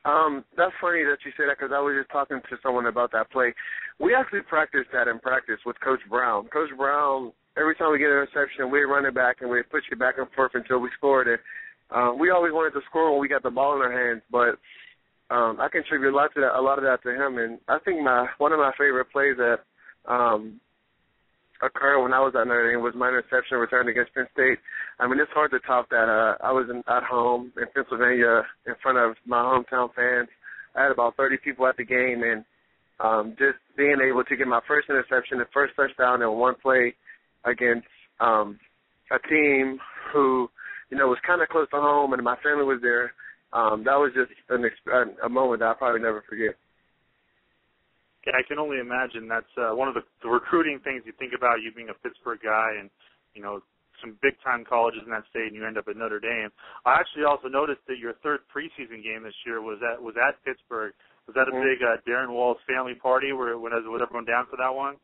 Speaker 4: That's funny that you say that because I was just talking to someone about that play. We actually practiced that in practice with Coach Brown. Coach Brown, every time we get an interception, we'd run it back and we'd push it back and forth until we scored it. We always wanted to score when we got the ball in our hands, but I contribute a lot of that to him. And I think one of my favorite plays that occurred when I was at Notre Dame was my interception return against Penn State. I mean, it's hard to top that. I was at home in Pennsylvania in front of my hometown fans. I had about 30 people at the game, and just being able to get my first interception, the first touchdown in one play against a team who, you know, was kind of close to home, and my family was there. That was just a moment that I'll probably never forget.
Speaker 3: Yeah, I can only imagine that's one of the recruiting things you think about, you being a Pittsburgh guy and, you know, some big-time colleges in that state, and you end up at Notre Dame. I actually also noticed that your third preseason game this year was at Pittsburgh. Was that a big Darrin Walls family party where was everyone down for that one?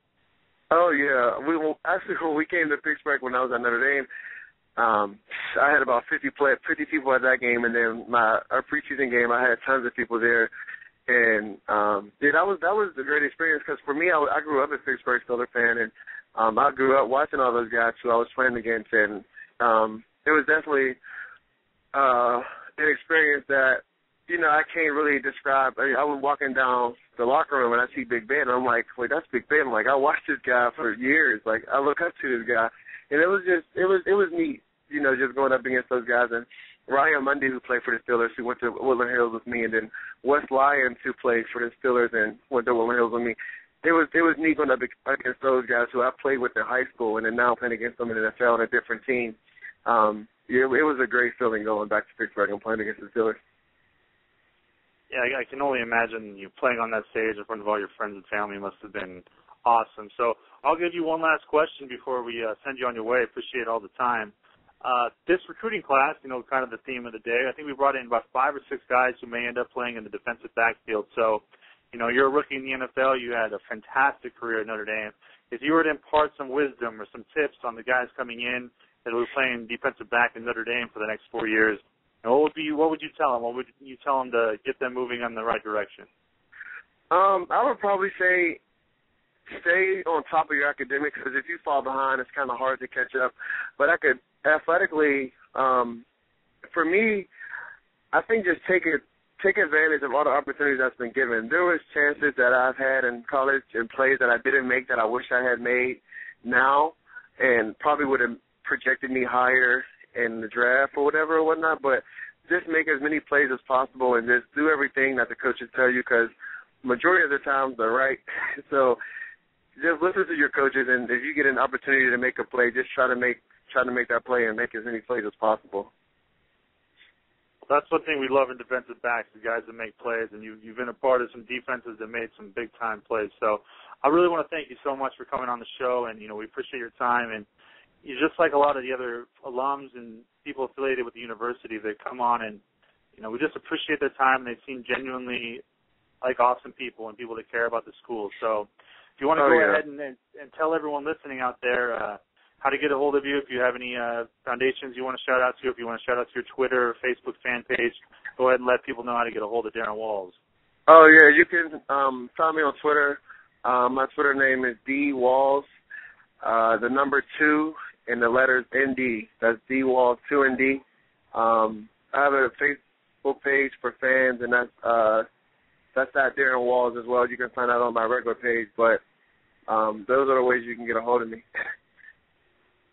Speaker 4: Oh, yeah. Actually, when we came to Pittsburgh when I was at Notre Dame, I had about 50 people at that game, and then our preseason game, I had tons of people there. And that was a great experience because for me, I grew up a Pittsburgh Steelers fan, and I grew up watching all those guys who I was playing against, and it was definitely an experience that, you know, I can't really describe. I was walking down the locker room and I see Big Ben, and I'm like, wait, that's Big Ben. Like, I watched this guy for years. Like, I look up to this guy, and it was neat, you know, just going up against those guys. And Ryan Mundy, who played for the Steelers, who went to Woodland Hills with me, and then Wes Lyons, who played for the Steelers and went to Woodland Hills with me. It was neat going up against those guys who I played with in high school, and then now playing against them in the NFL on a different team. It was a great feeling going back to Pittsburgh and playing against the Steelers.
Speaker 3: Yeah, I can only imagine you playing on that stage in front of all your friends and family must have been awesome. So I'll give you one last question before we send you on your way. Appreciate all the time. This recruiting class, kind of the theme of the day, I think we brought in about 5 or 6 guys who may end up playing in the defensive backfield. So, you're a rookie in the NFL. You had a fantastic career at Notre Dame. If you were to impart some wisdom or some tips on the guys coming in that will be playing defensive back in Notre Dame for the next 4 years, what would you tell them? What would you tell them to get them moving in the right direction?
Speaker 4: I would probably say stay on top of your academics, because if you fall behind, it's kind of hard to catch up. But athletically, for me, I think just take advantage of all the opportunities that's been given. There was chances that I've had in college and plays that I didn't make that I wish I had made now, and probably would have projected me higher in the draft or whatever or whatnot. But just make as many plays as possible and just do everything that the coaches tell you, because majority of the times they're right. So just listen to your coaches, and if you get an opportunity to make a play, just try to make that play and make as many plays as possible.
Speaker 3: That's one thing we love in defensive backs, the guys that make plays, and you've been a part of some defenses that made some big-time plays. So I really want to thank you so much for coming on the show, and, we appreciate your time. And you're just like a lot of the other alums and people affiliated with the university that come on, and, we just appreciate their time, and they seem genuinely like awesome people and people that care about the school. So if you want to go ahead and tell everyone listening out there how to get a hold of you, if you have any foundations you want to shout out to, if you want to shout out to your Twitter or Facebook fan page, go ahead and let people know how to get a hold of Darrin Walls.
Speaker 4: Oh, yeah, you can find me on Twitter. My Twitter name is D Walls, the number 2 and the letters ND. That's D Walls 2 ND. I have a Facebook page for fans, and that's at Darrin Walls as well. You can find out on my regular page, but those are the ways you can get a hold of me.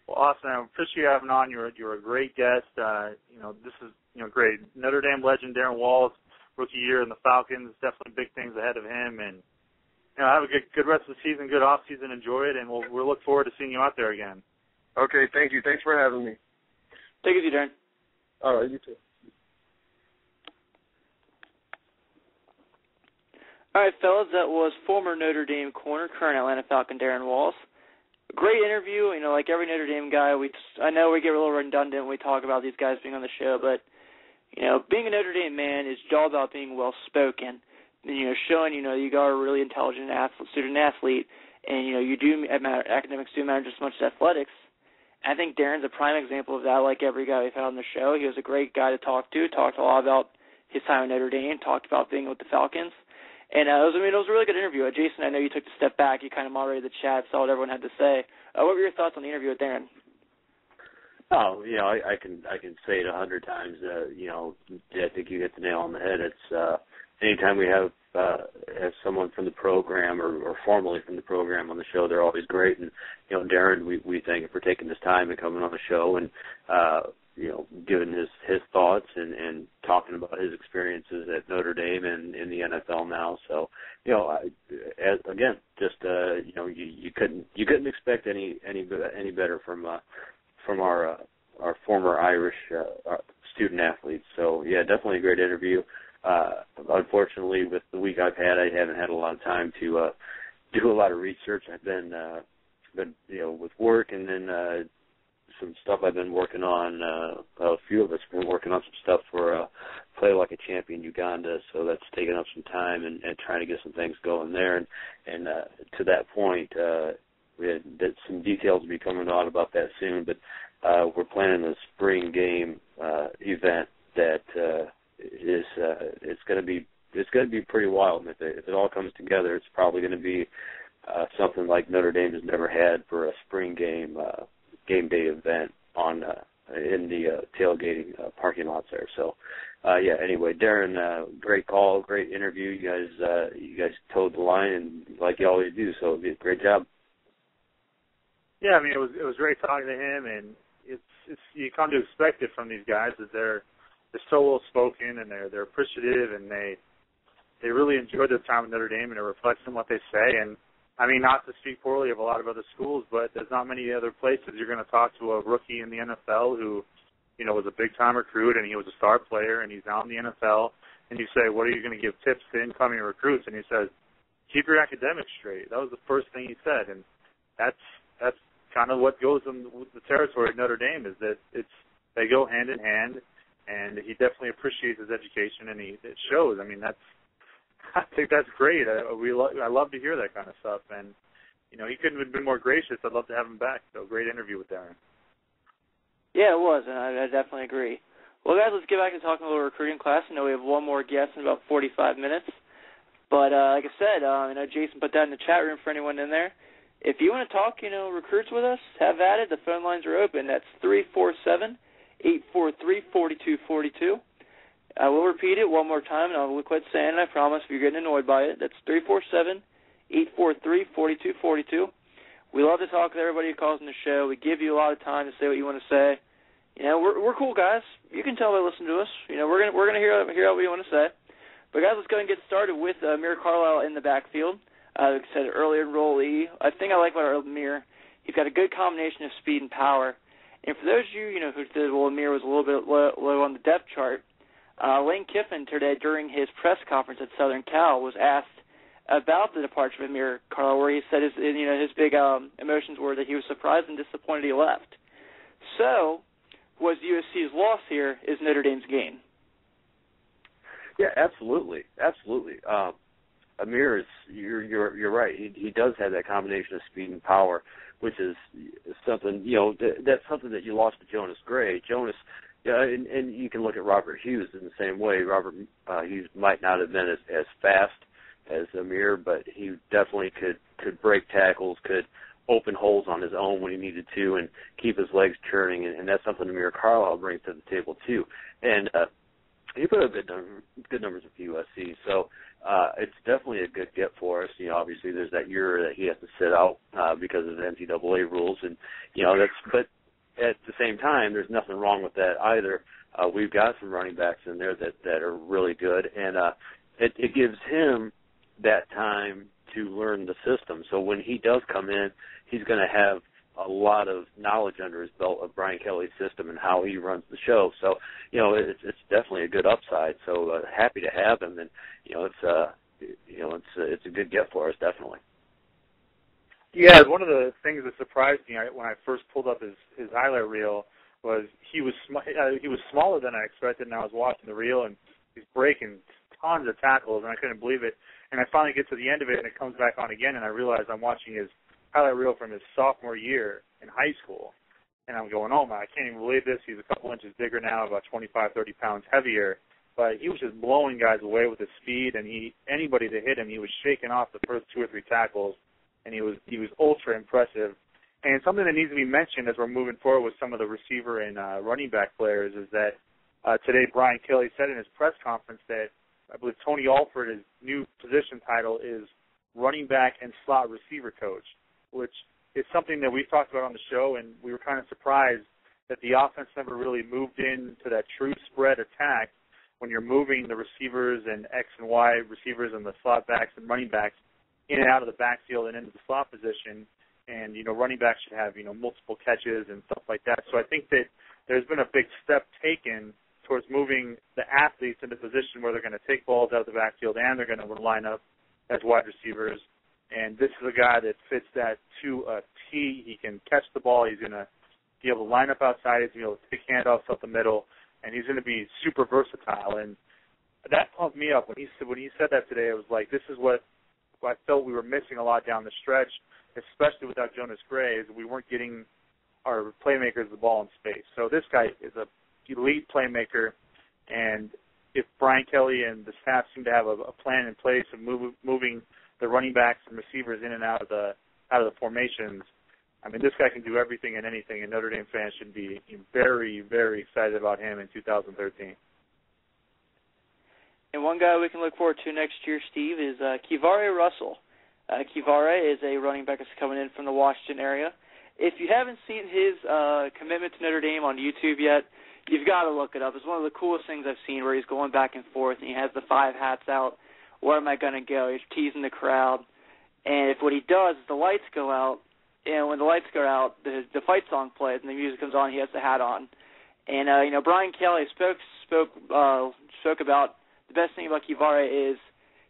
Speaker 3: Well, awesome. I appreciate you having on. You're a great guest. This is great. Notre Dame legend Darrin Walls, rookie year in the Falcons. Definitely big things ahead of him, and have a good rest of the season, good off season. Enjoy it, and we'll look forward to seeing you out there again.
Speaker 4: Okay, thank you. Thanks for having me.
Speaker 1: Take it easy, Darrin.
Speaker 4: All right, you too.
Speaker 1: All right, fellas, that was former Notre Dame corner, current Atlanta Falcon Darrin Walls. Great interview. Like every Notre Dame guy, I know we get a little redundant when we talk about these guys being on the show, but, being a Notre Dame man is all about being well-spoken. Showing, you are a really intelligent student athlete, and, you do academics do matter just as much as athletics. I think Darrin's a prime example of that, like every guy we've had on the show. He was a great guy to talk to, talked a lot about his time at Notre Dame, talked about being with the Falcons. And it was a really good interview. Jason, I know you took a step back. You kind of moderated the chat, saw what everyone had to say. What were your thoughts on the interview with Darrin?
Speaker 2: Oh, I can say it 100 times. I think you hit the nail on the head. It's anytime we have someone from the program or formerly from the program on the show, they're always great. And Darrin, we thank him for taking this time and coming on the show and giving his thoughts and talking about his experiences at Notre Dame and in the NFL now. So, again, just you couldn't expect any better from our former Irish student athletes. So yeah, definitely a great interview. Unfortunately, with the week I've had, I haven't had a lot of time to do a lot of research. I've been with work, and then some stuff I've been working on. A few of us have been working on some stuff for Play Like a Champion Uganda, so that's taken up some time and trying to get some things going there. And to that point, we had some details will be coming out about that soon, but we're planning a spring game event that it's going to be pretty wild. And if it all comes together, it's probably going to be something like Notre Dame has never had for a spring game day event in the tailgating parking lots there. So anyway, Darrin, great call, great interview. You guys towed the line, and like you always do. So great job.
Speaker 3: Yeah, it was great talking to him, and it's you come to expect it from these guys that they're so well spoken, and they're appreciative, and they really enjoy their time at Notre Dame, and it reflects in what they say. And not to speak poorly of a lot of other schools, but there's not many other places you're going to talk to a rookie in the NFL who, was a big-time recruit, and he was a star player, and he's now in the NFL, and you say, what are you going to give tips to incoming recruits? And he says, keep your academics straight. That was the first thing he said, and that's kind of what goes in the territory of Notre Dame, is that they go hand in hand, and he definitely appreciates his education, and it shows. I mean, I think that's great. I love to hear that kind of stuff, and he couldn't have been more gracious. I'd love to have him back. So great interview with Darrin.
Speaker 1: Yeah, it was, and I definitely agree. Well, guys, let's get back to talking a little recruiting class. I know we have one more guest in about 45 minutes. But like I said, Jason put that in the chat room for anyone in there. If you want to talk, recruits with us, have at it. The phone lines are open. That's 347-843-4242. I will repeat it one more time, and I'll quit saying it, I promise, if you're getting annoyed by it. That's 347-843-4242. We love to talk with everybody who calls in the show. We give you a lot of time to say what you want to say. We're cool guys. You can tell they listen to us. We're gonna hear what you want to say. But guys, let's go and get started with Amir Carlisle in the backfield. Like I said earlier, enrollee. I think I like about Amir. He's got a good combination of speed and power. And for those of you, who said, well, Amir was a little bit low on the depth chart, Lane Kiffin today during his press conference at Southern Cal was asked about the departure of Amir Carlisle, where he said his big emotions were that he was surprised and disappointed he left. So, was USC's loss here is Notre Dame's gain?
Speaker 2: Yeah, absolutely. Amir is you're right. He does have that combination of speed and power, which is something that's something that you lost to Jonas Gray. Jonas, and you can look at Robert Hughes in the same way. Robert Hughes might not have been as fast as Amir, but he definitely could break tackles, could open holes on his own when he needed to, and keep his legs churning, and that's something Amir Carlisle brings to the table too. And he put up good numbers with USC, so it's definitely a good get for us. Obviously there's that year that he has to sit out because of the NCAA rules, and but at the same time, there's nothing wrong with that either. We've got some running backs in there that are really good, and it gives him that time to learn the system. So when he does come in, he's going to have a lot of knowledge under his belt of Brian Kelly's system and how he runs the show. So, it's definitely a good upside. So happy to have him, and it's a good get for us, definitely.
Speaker 3: Yeah, one of the things that surprised me when I first pulled up his highlight reel was he was smaller than I expected, and I was watching the reel, and he's breaking tons of tackles, and I couldn't believe it. And I finally get to the end of it, and it comes back on again, and I realize I'm watching his highlight reel from his sophomore year in high school. And I'm going, oh, my, I can't even believe this. He's a couple inches bigger now, about 25, 30 pounds heavier. But he was just blowing guys away with his speed, and anybody that hit him, he was shaking off the first 2 or 3 tackles, and he was ultra impressive. And something that needs to be mentioned as we're moving forward with some of the receiver and running back players is that today Brian Kelly said in his press conference that I believe Tony Alford, his new position title is running back and slot receiver coach, which is something that we've talked about on the show, and we were kind of surprised that the offense never really moved into that true spread attack when you're moving the receivers and X and Y receivers and the slot backs and running backs in and out of the backfield and into the slot position. And, running backs should have, multiple catches and stuff like that. So I think that there's been a big step taken towards moving the athletes into a position where they're going to take balls out of the backfield and they're going to line up as wide receivers. And this is a guy that fits that to a T. He can catch the ball. He's going to be able to line up outside. He's going to be able to take handoffs up the middle. And he's going to be super versatile. And that pumped me up. When he said that today, it was like, this is what I felt we were missing a lot down the stretch, especially without Jonas Gray, is we weren't getting our playmakers the ball in space. So this guy is a elite playmaker, and if Brian Kelly and the staff seem to have a plan in place of moving the running backs and receivers in and out of the formations, I mean, this guy can do everything and anything, and Notre Dame fans should be very, very excited about him in 2013.
Speaker 1: And one guy we can look forward to next year, Steve, is Kivare Russell. Kivare is a running back that's coming in from the Washington area. If you haven't seen his commitment to Notre Dame on YouTube yet, you've got to look it up. It's one of the coolest things I've seen, where he's going back and forth, and he has the 5 hats out. Where am I going to go? He's teasing the crowd. And if what he does is the lights go out, and when the lights go out, the fight song plays, and the music comes on, he has the hat on. And, Brian Kelly spoke about the best thing about Kivare is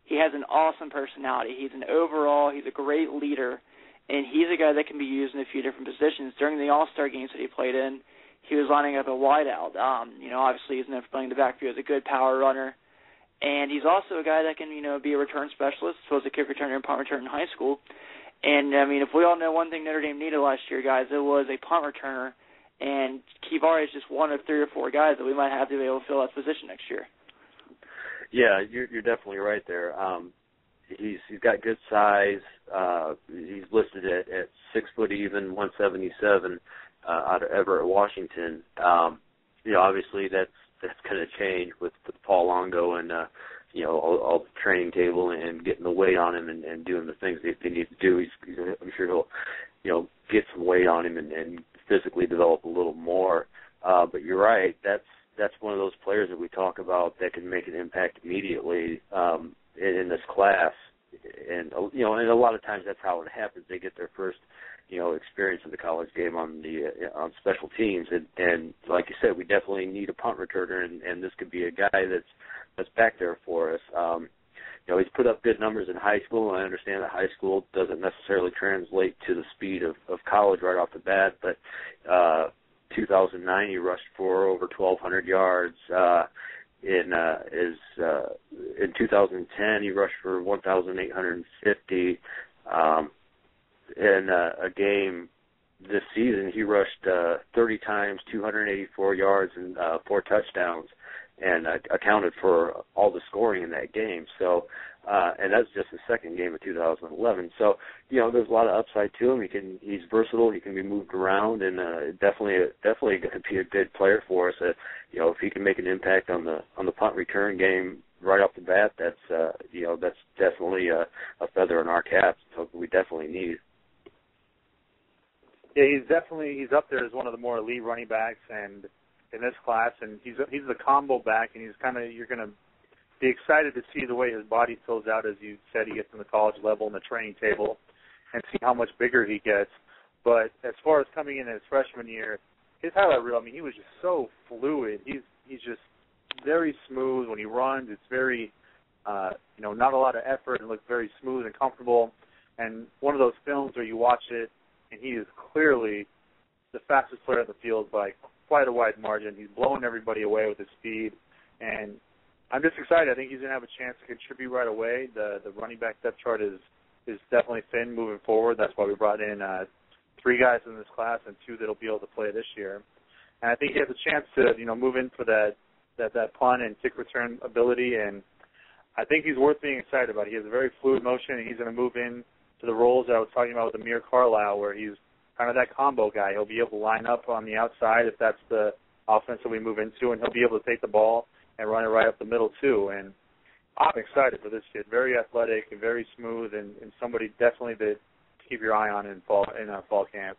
Speaker 1: he has an awesome personality. He's an overall, he's a great leader. and he's a guy that can be used in a few different positions. During the All-Star games that he played in, he was lining up a wideout. Obviously he's known for playing the backfield as a good power runner, and he's also a guy that can, be a return specialist, so as a kick returner and punt returner in high school. And, if we all know one thing Notre Dame needed last year, guys, it was a punt returner, and Kivari is just one of 3 or 4 guys that we might have to be able to fill that position next year.
Speaker 2: Yeah, you're definitely right there. He's got good size. He's listed at 6 foot even, 177 out of Everett, Washington. Obviously that's going to change with Paul Longo and all the training table and getting the weight on him and doing the things that they need to do. I'm sure he'll get some weight on him and physically develop a little more. But you're right. That's one of those players that we talk about that can make an impact immediately in this class. And and a lot of times that's how it happens. They get their first experience in the college game on special teams, and like you said, we definitely need a punt returner, and this could be a guy that's back there for us. He's put up good numbers in high school, and I understand that high school doesn't necessarily translate to the speed of college right off the bat, but 2009 he rushed for over 1,200 yards. In 2010 he rushed for 1,850. In a game this season, he rushed 30 times, 284 yards, and 4 touchdowns, and accounted for all the scoring in that game. So, and that's just his second game of 2011. So, there's a lot of upside to him. He's versatile. He can be moved around, and definitely going to be a good player for us. If he can make an impact on the punt return game right off the bat, that's definitely a feather in our cap. Something we definitely need.
Speaker 3: Yeah, he's up there as one of the more elite running backs and in this class, and he's the combo back, and you're going to be excited to see the way his body fills out, as you said, he gets in the college level and the training table, and see how much bigger he gets. But as far as coming in his freshman year, his highlight reel, he was just so fluid. He's just very smooth when he runs. It's very, not a lot of effort, and looks very smooth and comfortable. And one of those films where you watch it, and he is clearly the fastest player on the field by quite a wide margin. He's blowing everybody away with his speed, and I'm just excited. I think he's going to have a chance to contribute right away. The running back depth chart is definitely thin moving forward. That's why we brought in 3 guys in this class and 2 that'll be able to play this year. And I think he has a chance to move in for that punt and kick return ability, and I think he's worth being excited about. He has a very fluid motion, and he's going to move in to the roles that I was talking about with Amir Carlisle, where he's kind of that combo guy. He'll be able to line up on the outside if that's the offense that we move into, and he'll be able to take the ball and run it right up the middle too. And I'm excited for this kid. Very athletic and very smooth, and somebody definitely to keep your eye on in fall camp.